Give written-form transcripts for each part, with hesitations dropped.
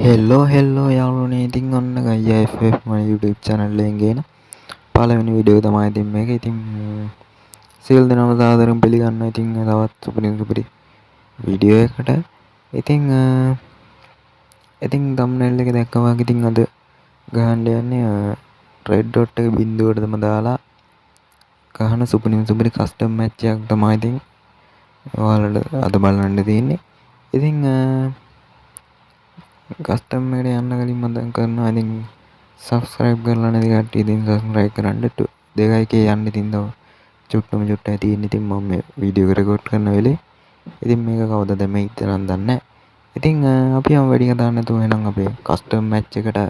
හෙල්ලෝ යාළුවනේ. ඉතින් ඔන්න ගයියා FF මගේ YouTube channel එකෙන් ගේන පළවෙනි වීඩියෝ එක තමයි ඉතින් මේක. ඉතින් සියලු දෙනාම සාදරයෙන් පිළිගන්නවා. ඉතින් තවත් සුපිරි වීඩියෝ එකකට. ඉතින් thumbnail එක දැක්කම වගේ ඉතින් අද ගහන්න යන්නේ red dot එක බිඳුවටම දාලා ගහන සුපිරි කස්ටම් මැච් එකක් තමයි ඉතින් ඔයාලට අද බලන්න තියෙන්නේ. ඉතින් කස්ටම් එකට යන්න කලින් මම කරනවා ඉතින් subscribe කරලා නැති කට්ටිය ඉතින් subscribe කරන්න 2k යන්න ඉතින් තව චුට්ටයි තියෙන්නේ. ඉතින් මම මේ වීඩියෝ එක රෙකෝඩ් කරන වෙලේ ඉතින් මේක කවදද මේ ඉතරම් දන්නේ නැහැ. ඉතින් අපි යමු වැඩි කතා නැතුව එහෙනම් අපේ කස්ටම් මැච් එකට.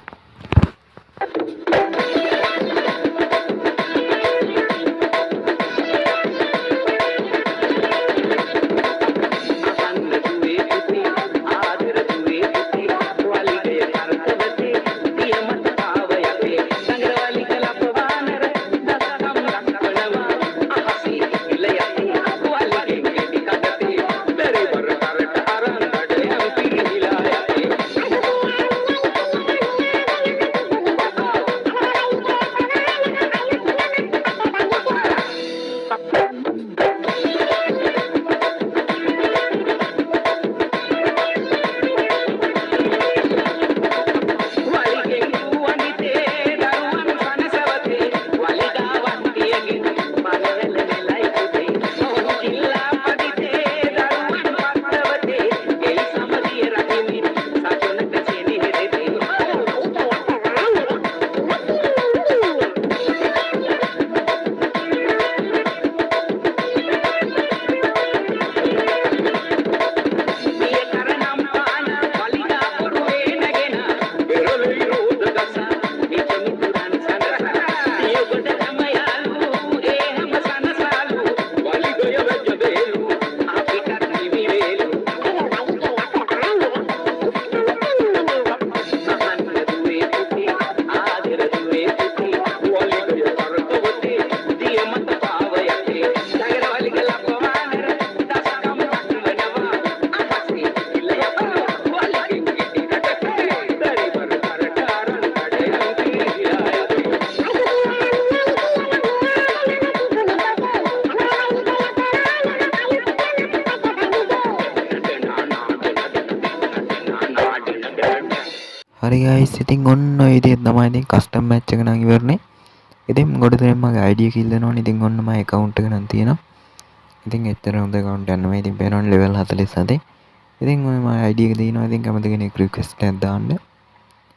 හරි guys, ඉතින් ඔන්න ඔය විදිහට තමයි ඉතින් කස්ටම් මැච් එක නම් ඉවරනේ. ඉතින් ගොඩ දෙනෙක් මගේ ID එක ඉල්ලනවනේ. ඉතින් ඔන්න මගේ account එක නම් තියෙනවා. ඉතින් එච්චර හොඳ account එකක් නෙමෙයි. ඉතින් පේනවනේ level 47. ඉතින් ඔය මගේ ID එක තියෙනවා. ඉතින් කැමති කෙනෙක් request එකක් දාන්න.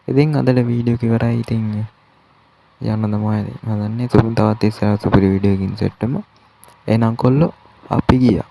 ඉතින් අදට වීඩියෝ එක ඉවරයි. ඉතින් යන්න තමයි හදන්නේ. තවත් ඉස්සරහ සුපිරි වීඩියෝ එකකින් සෙට් වෙමු. එහෙනම් කොල්ලෝ අපි ගියා.